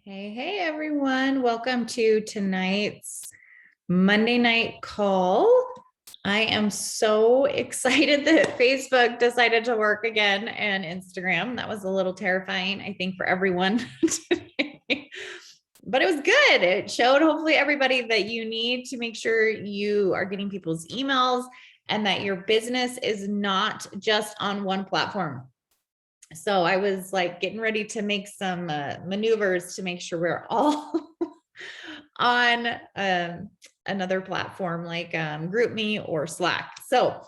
Hey, everyone. Welcome to tonight's Monday night call. I am so excited that Facebook decided to work again and Instagram. That was a little terrifying, I think, for everyone today. But it was good. It showed hopefully everybody that you need to make sure you are getting people's emails and that your business is not just on one platform. So I was like getting ready to make some maneuvers to make sure we're all on another platform like GroupMe or Slack. So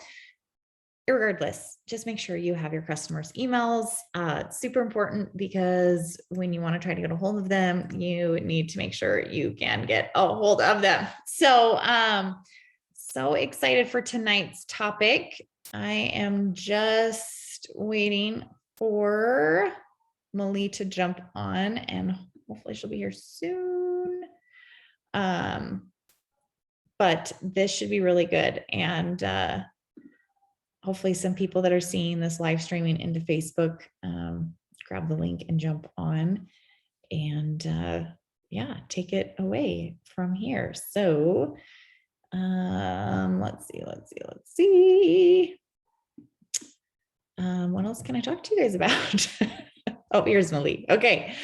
regardless, just make sure you have your customers' emails. It's super important because when you want to try to get a hold of them, you need to make sure you can get a hold of them. So, so excited for tonight's topic. I am just waiting for MaLee to jump on and hopefully she'll be here soon. But this should be really good. And hopefully some people that are seeing this live streaming into Facebook, grab the link and jump on and yeah, take it away from here. So let's see. What else can I talk to you guys about? Oh, here's MaLee. Okay,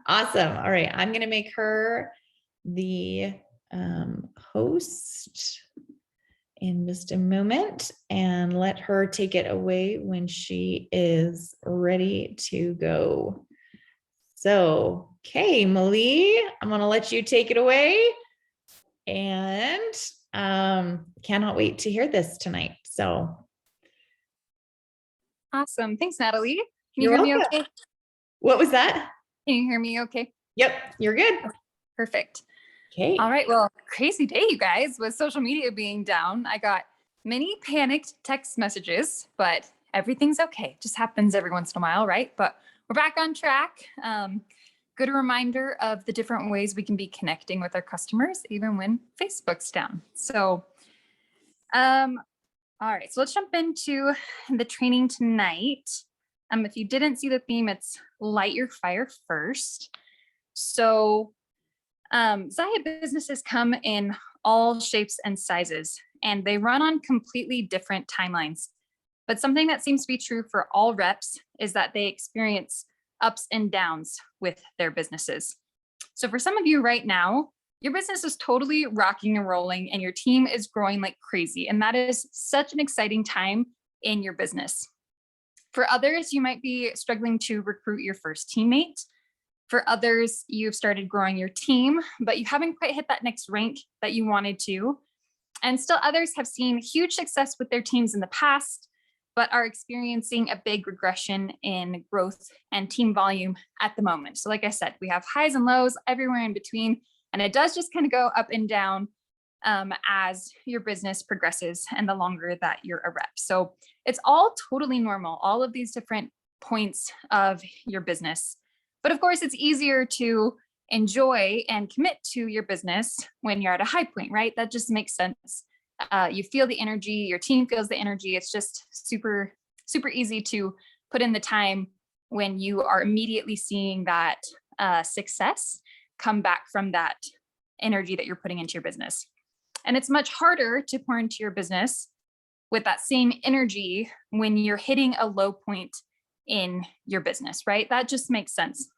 awesome. All right, I'm gonna make her the host in just a moment and let her take it away when she is ready to go. So, okay, MaLee, I'm gonna let you take it away and cannot wait to hear this tonight. So awesome. Thanks, Natalie. Can you hear welcome. me okay? What was that? Can you hear me okay? Yep, you're good. Perfect. Okay. All right. Well, crazy day, you guys, with social media being down. I got many panicked text messages, but everything's okay. Just happens every once in a while, right? But we're back on track. Good reminder of the different ways we can be connecting with our customers, even when Facebook's down. So, all right, so let's jump into the training tonight. If you didn't see the theme, it's light your fire first. So Zaya businesses come in all shapes and sizes, and they run on completely different timelines. But something that seems to be true for all reps is that they experience ups and downs with their businesses. So for some of you right now, your business is totally rocking and rolling and your team is growing like crazy. And that is such an exciting time in your business. For others, you might be struggling to recruit your first teammate. For others, you've started growing your team, but you haven't quite hit that next rank that you wanted to. And still others have seen huge success with their teams in the past, but are experiencing a big regression in growth and team volume at the moment. So like I said, we have highs and lows everywhere in between. And it does just kind of go up and down as your business progresses and the longer that you're a rep. So it's all totally normal, all of these different points of your business. But of course, it's easier to enjoy and commit to your business when you're at a high point, right? That just makes sense. You feel the energy, your team feels the energy. It's just super, super easy to put in the time when you are immediately seeing that success come back from that energy that you're putting into your business. And it's much harder to pour into your business with that same energy when you're hitting a low point in your business, right? That just makes sense.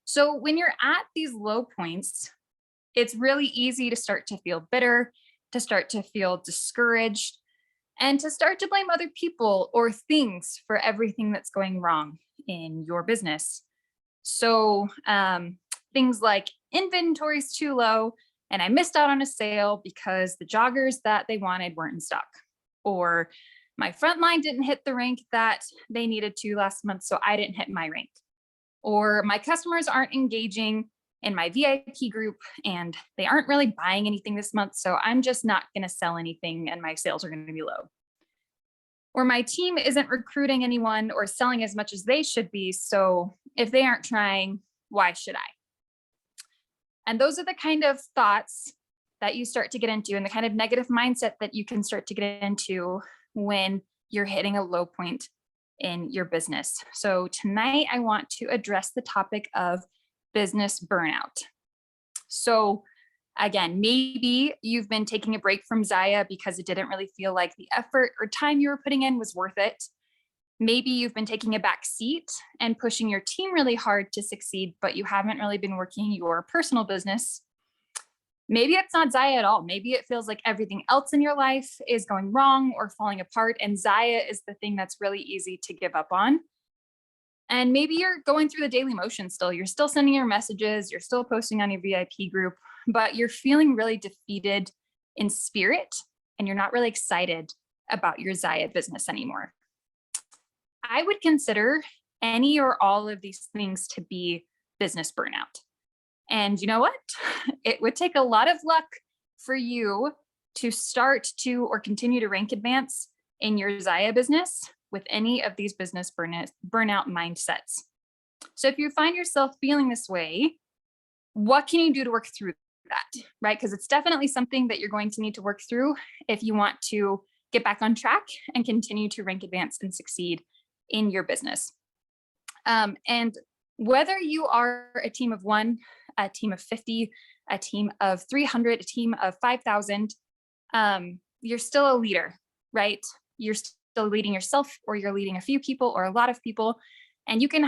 So when you're at these low points, it's really easy to start to feel bitter, to start to feel discouraged, and to start to blame other people or things for everything that's going wrong in your business. So things like inventory's too low and I missed out on a sale because the joggers that they wanted weren't in stock, or my front line didn't hit the rank that they needed to last month, so I didn't hit my rank, or my customers aren't engaging in my VIP group and they aren't really buying anything this month, so I'm just not going to sell anything and my sales are going to be low. Or my team isn't recruiting anyone or selling as much as they should be, so if they aren't trying, why should I? And those are the kind of thoughts that you start to get into and the kind of negative mindset that you can start to get into when you're hitting a low point in your business. So tonight I want to address the topic of business burnout. So again, maybe you've been taking a break from Zaya because it didn't really feel like the effort or time you were putting in was worth it. Maybe you've been taking a back seat and pushing your team really hard to succeed, but you haven't really been working your personal business. Maybe it's not Zaya at all. Maybe it feels like everything else in your life is going wrong or falling apart, and Zaya is the thing that's really easy to give up on. And maybe you're going through the daily motion still. You're still sending your messages, you're still posting on your VIP group, but you're feeling really defeated in spirit, and you're not really excited about your Zaya business anymore. I would consider any or all of these things to be business burnout. And you know what? It would take a lot of luck for you to start to or continue to rank advance in your Zaya business with any of these business burnout mindsets. So if you find yourself feeling this way, what can you do to work through that, right? Because it's definitely something that you're going to need to work through if you want to get back on track and continue to rank advance and succeed in your business. And whether you are a team of 1, a team of 50, a team of 300, a team of 5,000, you're still a leader, right? You're still leading yourself, or you're leading a few people or a lot of people, and you can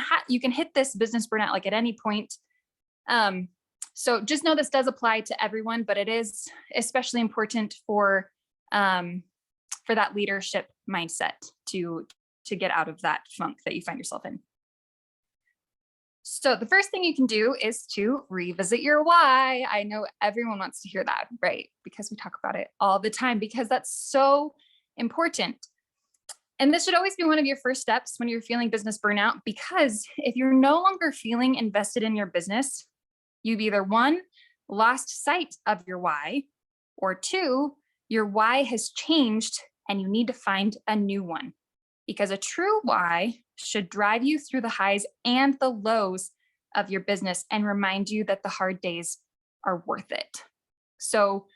hit this business burnout like at any point. So just know this does apply to everyone, but it is especially important for that leadership mindset to get out of that funk that you find yourself in. So the first thing you can do is to revisit your why. I know everyone wants to hear that, right? Because we talk about it all the time, because that's so important. And this should always be one of your first steps when you're feeling business burnout, because if you're no longer feeling invested in your business, you've either 1, lost sight of your why, or 2, your why has changed and you need to find a new one. Because a true why should drive you through the highs and the lows of your business and remind you that the hard days are worth it. So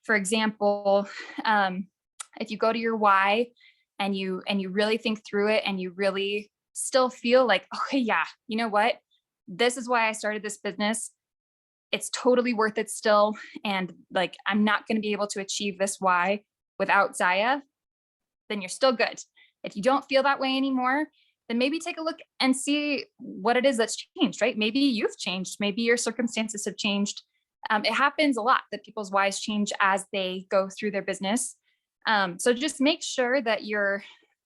for example, if you go to your why and you really think through it and you really still feel like, okay, yeah, you know what? This is why I started this business. It's totally worth it still. And like, I'm not going to be able to achieve this why without Zaya, then you're still good. If you don't feel that way anymore, then maybe take a look and see what it is that's changed, right? Maybe you've changed. Maybe your circumstances have changed. It happens a lot that people's whys change as they go through their business. So just make sure that your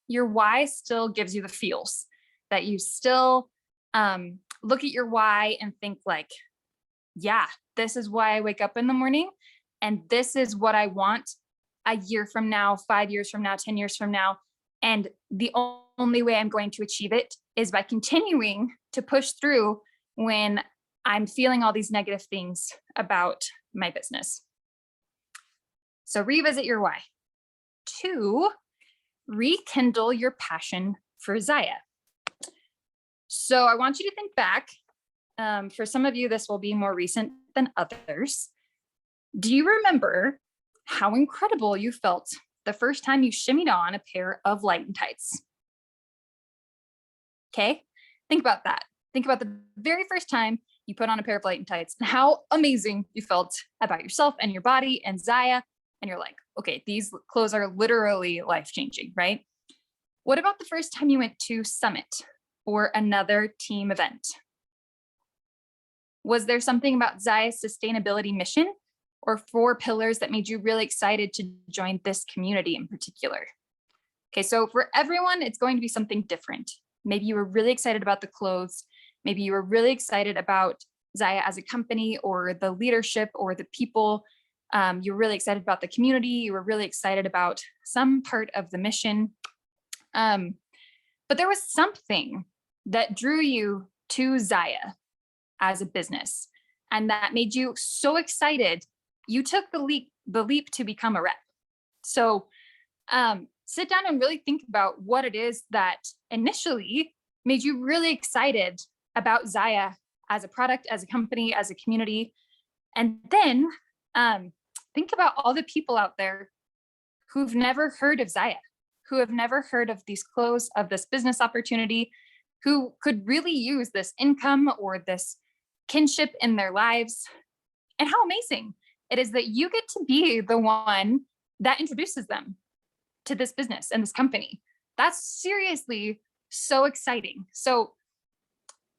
why still gives you the feels, that you still look at your why and think like, yeah, this is why I wake up in the morning, and this is what I want a year from now, 5 years from now, 10 years from now. And the only way I'm going to achieve it is by continuing to push through when I'm feeling all these negative things about my business. So revisit your why. 2, rekindle your passion for Zaya. So I want you to think back. For some of you, this will be more recent than others. Do you remember how incredible you felt the first time you shimmied on a pair of light tights? Okay, think about that. Think about the very first time you put on a pair of light tights and how amazing you felt about yourself and your body and Zaya. And you're like, okay, these clothes are literally life-changing, right? What about the first time you went to Summit or another team event? Was there something about Zaya's sustainability mission or 4 pillars that made you really excited to join this community in particular? Okay, so for everyone, it's going to be something different. Maybe you were really excited about the clothes. Maybe you were really excited about Zaya as a company or the leadership or the people. You were really excited about the community. You were really excited about some part of the mission. But there was something that drew you to Zaya as a business, and that made you so excited you took the leap to become a rep. So sit down and really think about what it is that initially made you really excited about Zaya as a product, as a company, as a community. And then think about all the people out there who've never heard of Zaya, who have never heard of these clothes, of this business opportunity, who could really use this income or this kinship in their lives, and how amazing it is that you get to be the one that introduces them to this business and this company. That's seriously so exciting. So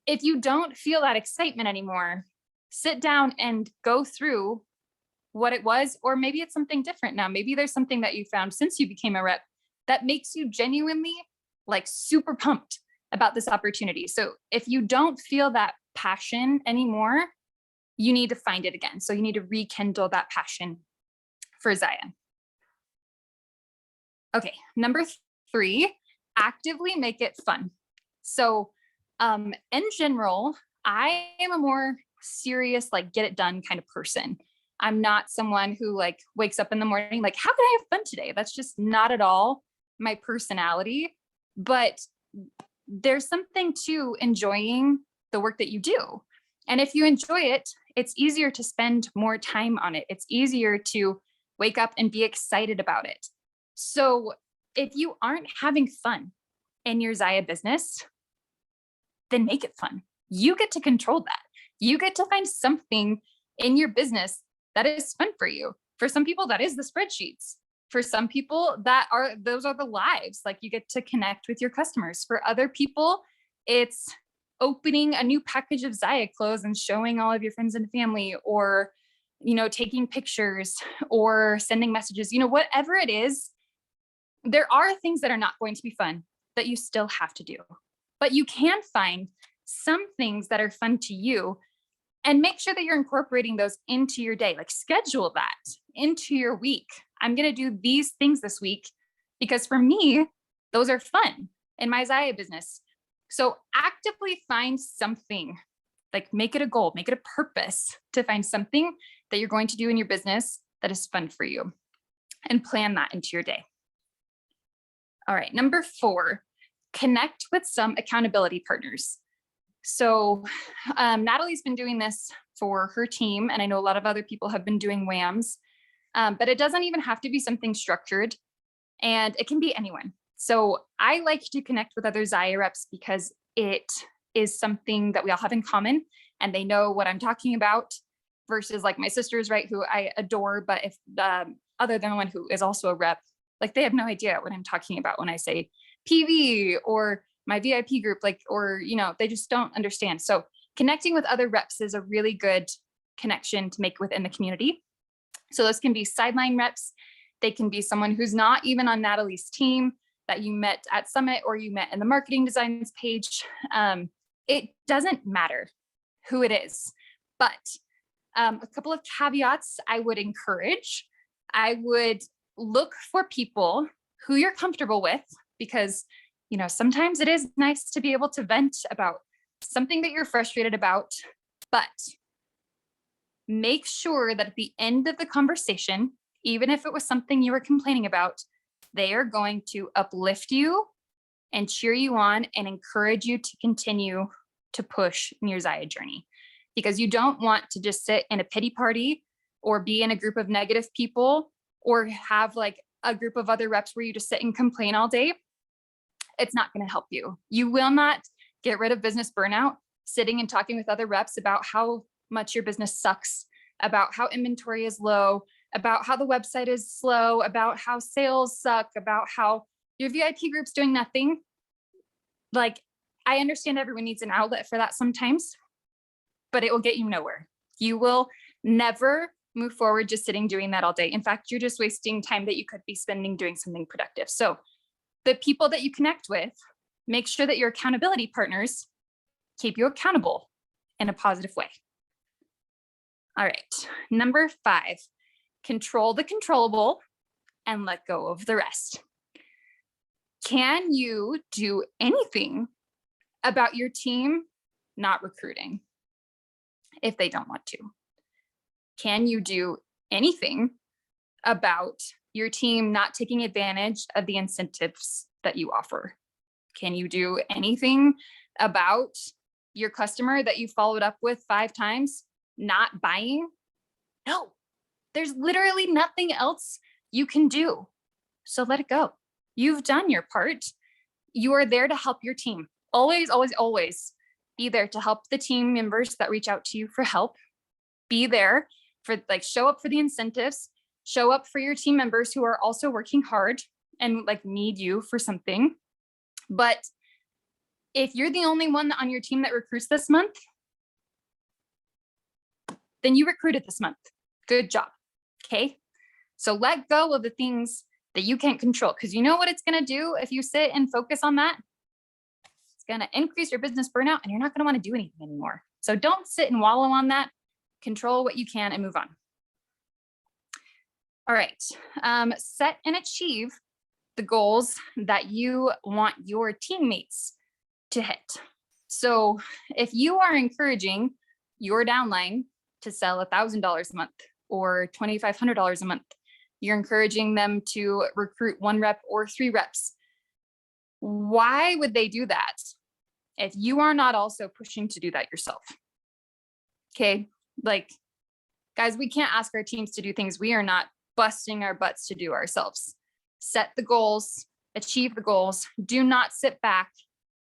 if you don't feel that excitement anymore, sit down and go through what it was, or maybe it's something different now. Maybe there's something that you found since you became a rep that makes you genuinely like super pumped about this opportunity. So if you don't feel that passion anymore, you need to find it again. So you need to rekindle that passion for Zaya. Okay, number 3, actively make it fun. So in general, I am a more serious, like get it done kind of person. I'm not someone who like wakes up in the morning, like, how can I have fun today? That's just not at all my personality. But there's something to enjoying the work that you do. And if you enjoy it, it's easier to spend more time on it. It's easier to wake up and be excited about it. So if you aren't having fun in your Zaya business, then make it fun. You get to control that. You get to find something in your business that is fun for you. For some people, that is the spreadsheets. For some people, those are the lives. Like you get to connect with your customers. For other people, it's opening a new package of Zaya clothes and showing all of your friends and family, or, taking pictures or sending messages, whatever it is. There are things that are not going to be fun that you still have to do, but you can find some things that are fun to you and make sure that you're incorporating those into your day. Like schedule that into your week. I'm going to do these things this week because for me, those are fun in my Zaya business. So actively find something, like make it a goal, make it a purpose to find something that you're going to do in your business that is fun for you, and plan that into your day. All right, number 4, connect with some accountability partners. So Natalie's been doing this for her team, and I know a lot of other people have been doing WAMs, but it doesn't even have to be something structured, and it can be anyone. So I like to connect with other Zaya reps because it is something that we all have in common, and they know what I'm talking about, versus like my sisters, right, who I adore, but if other than one who is also a rep, like they have no idea what I'm talking about when I say PV or my VIP group, like, or, they just don't understand. So connecting with other reps is a really good connection to make within the community. So those can be sideline reps. They can be someone who's not even on Natalie's team that you met at Summit or you met in the marketing designs page. It doesn't matter who it is, but a couple of caveats I would encourage. I would look for people who you're comfortable with, because sometimes it is nice to be able to vent about something that you're frustrated about, but make sure that at the end of the conversation, even if it was something you were complaining about, they are going to uplift you and cheer you on and encourage you to continue to push in your Zaya journey. Because you don't want to just sit in a pity party or be in a group of negative people or have like a group of other reps where you just sit and complain all day. It's not going to help you. You will not get rid of business burnout sitting and talking with other reps about how much your business sucks, about how inventory is low, about how the website is slow, about how sales suck, about how your VIP group's doing nothing. Like, I understand everyone needs an outlet for that sometimes, but it will get you nowhere. You will never move forward just sitting doing that all day. In fact, you're just wasting time that you could be spending doing something productive. So the people that you connect with, make sure that your accountability partners keep you accountable in a positive way. All right, number 5, control the controllable and let go of the rest. Can you do anything about your team not recruiting if they don't want to? Can you do anything about your team not taking advantage of the incentives that you offer? Can you do anything about your customer that you followed up with 5 times not buying? No, there's literally nothing else you can do. So let it go. You've done your part. You are there to help your team. Always, always, always Be there to help the team members that reach out to you for help. Be there for like, show up for the incentives, show up for your team members who are also working hard and like need you for something. But if you're the only one on your team that recruits this month, then you recruited this month. Good job. Okay. So let go of the things that you can't control, because you know what it's going to do if you sit and focus on that? It's going to increase your business burnout and you're not going to want to do anything anymore. So don't sit and wallow on that. Control what you can and move on. All right. Set and achieve the goals that you want your teammates to hit. So if you are encouraging your downline to sell $1,000 a month or $2,500 a month, you're encouraging them to recruit 1 rep or 3 reps. Why would they do that if you are not also pushing to do that yourself? Okay. Like, guys, we can't ask our teams to do things we are not busting our butts to do ourselves. Set the goals, achieve the goals. Do not sit back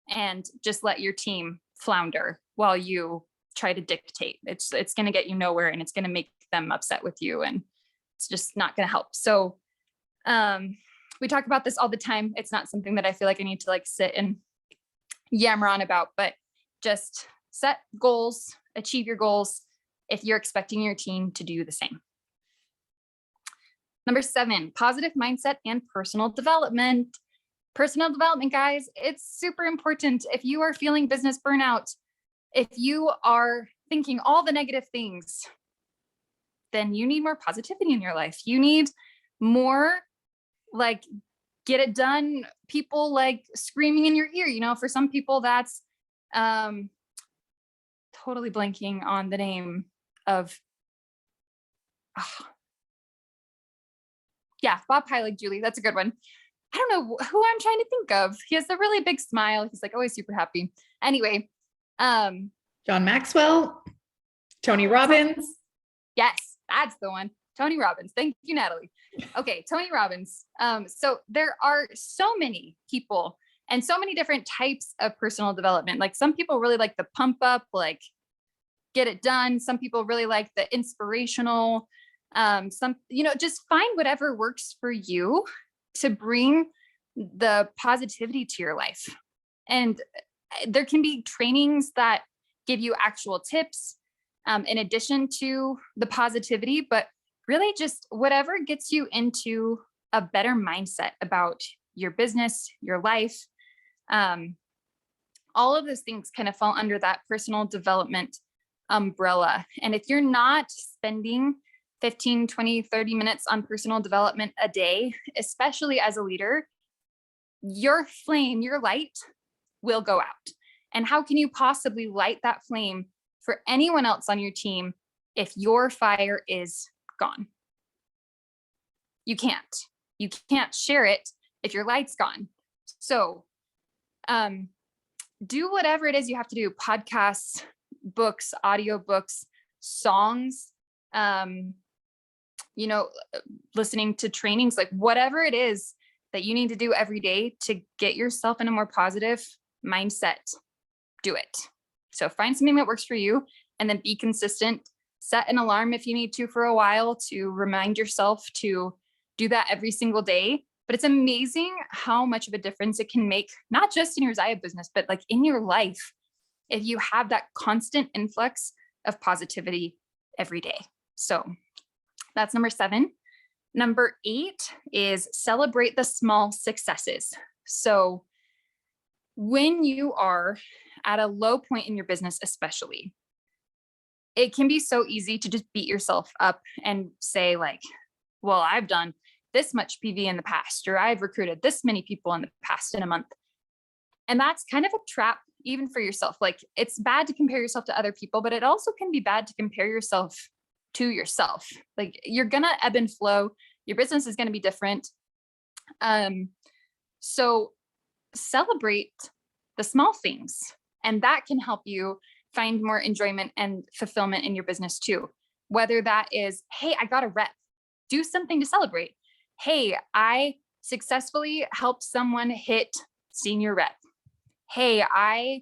and just let your team flounder while you try to dictate. It's going to get you nowhere, and it's going to make them upset with you, and it's just not going to help. So we talk about this all the time. It's not something that I feel like I need to like sit and yammer on about, but just set goals, achieve your goals if you're expecting your team to do the same. Number 7, positive mindset and personal development. Personal development, guys, it's super important. If you are feeling business burnout, if you are thinking all the negative things, then you need more positivity in your life. You need more like get it done people like screaming in your ear. You know, for some people that's totally blanking on the name of, yeah, Bob Heilig, Julie. That's a good one. I don't know who I'm trying to think of. He has a really big smile. He's like always super happy. Anyway, John Maxwell, Tony Robbins. Yes, that's the one. Tony Robbins. Thank you, Natalie. Okay, Tony Robbins. So there are so many people and so many different types of personal development. Like some people really like the pump up, like get it done. Some people really like the inspirational. Some, you know, just find whatever works for you to bring the positivity to your life. And there can be trainings that give you actual tips in addition to the positivity, but really just whatever gets you into a better mindset about your business, your life. All of those things kind of fall under that personal development umbrella. And if you're not spending 15, 20, 30 minutes on personal development a day, especially as a leader, your flame, your light will go out. And how can you possibly light that flame for anyone else on your team if your fire is gone? You can't share it if your light's gone. So do whatever it is you have to do. Podcasts, books, audiobooks, songs, you know, listening to trainings, like whatever it is that you need to do every day to get yourself in a more positive mindset, do it. So find something that works for you and then be consistent. Set an alarm if you need to for a while to remind yourself to do that every single day. But it's amazing how much of a difference it can make, not just in your Zaya business, but like in your life, if you have that constant influx of positivity every day. So that's number 7. Number 8 is celebrate the small successes. So when you are at a low point in your business, especially, it can be so easy to just beat yourself up and say like, well, I've done this much PV in the past, or I've recruited this many people in the past in a month. And that's kind of a trap even for yourself. Like it's bad to compare yourself to other people, but it also can be bad to compare yourself to yourself. Like you're going to ebb and flow. Your business is going to be different. So celebrate the small things, and that can help you find more enjoyment and fulfillment in your business too. Whether that is, hey, I got a rep, do something to celebrate. Hey, I successfully helped someone hit senior rep. Hey, I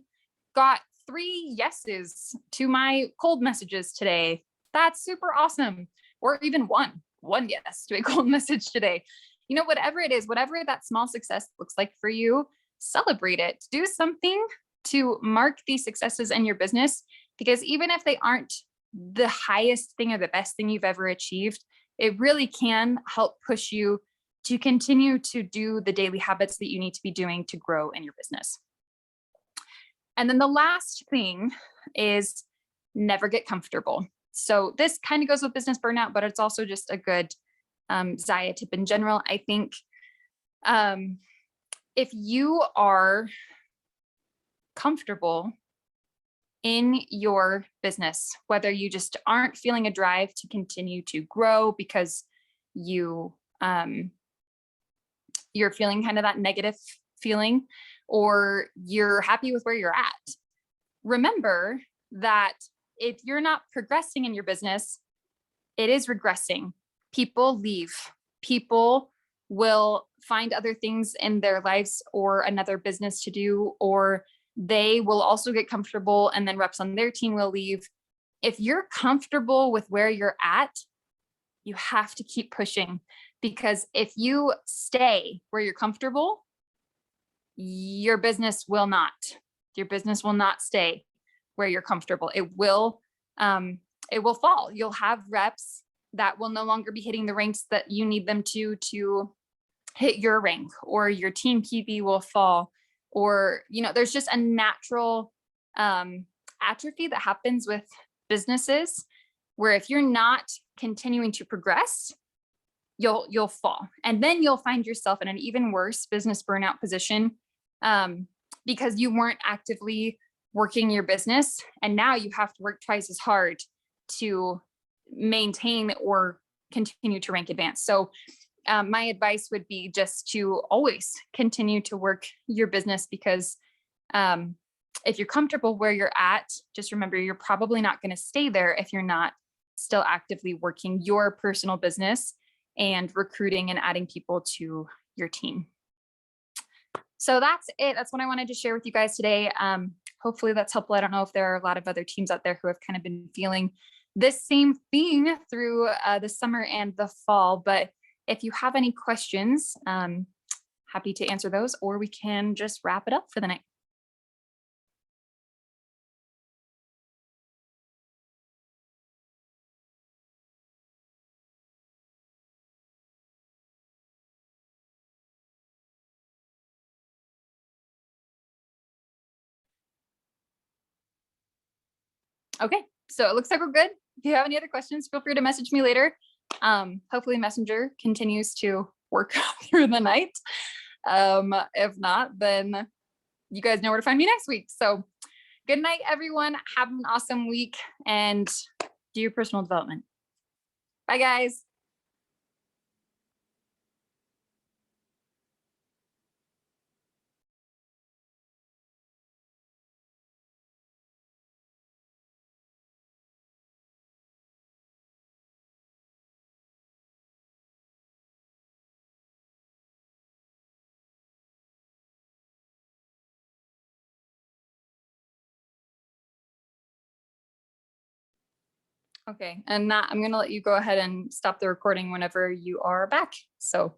got 3 yeses to my cold messages today. That's super awesome. Or even one yes to a cold message today. You know, whatever it is, whatever that small success looks like for you, celebrate it. Do something to mark these successes in your business, because even if they aren't the highest thing or the best thing you've ever achieved, it really can help push you to continue to do the daily habits that you need to be doing to grow in your business. And then the last thing is never get comfortable. So this kind of goes with business burnout, but it's also just a good Zaya tip in general. I think if you are comfortable in your business, whether you just aren't feeling a drive to continue to grow because you're feeling kind of that negative feeling, or you're happy with where you're at, remember that if you're not progressing in your business, it is regressing. People leave. People will find other things in their lives or another business to do, or they will also get comfortable and then reps on their team will leave. If you're comfortable with where you're at, you have to keep pushing, because if you stay where you're comfortable, your business will not stay where you're comfortable. It will fall. You'll have reps that will no longer be hitting the ranks that you need them to hit your rank, or your team PB will fall, or, you know, there's just a natural atrophy that happens with businesses where if you're not continuing to progress, you'll fall. And then you'll find yourself in an even worse business burnout position because you weren't actively working your business. And now you have to work twice as hard to maintain or continue to rank advance. So my advice would be just to always continue to work your business, because if you're comfortable where you're at, just remember you're probably not going to stay there if you're not still actively working your personal business and recruiting and adding people to your team. So that's it. That's what I wanted to share with you guys today. Hopefully that's helpful. I don't know if there are a lot of other teams out there who have kind of been feeling this same thing through the summer and the fall, but if you have any questions, happy to answer those, or we can just wrap it up for the night. Okay, so it looks like we're good. If you have any other questions, feel free to message me later. Hopefully Messenger continues to work through the night. If not, then you guys know where to find me next week. So good night, everyone. Have an awesome week and do your personal development. Bye, guys. Okay, and Matt, I'm going to let you go ahead and stop the recording whenever you are back. So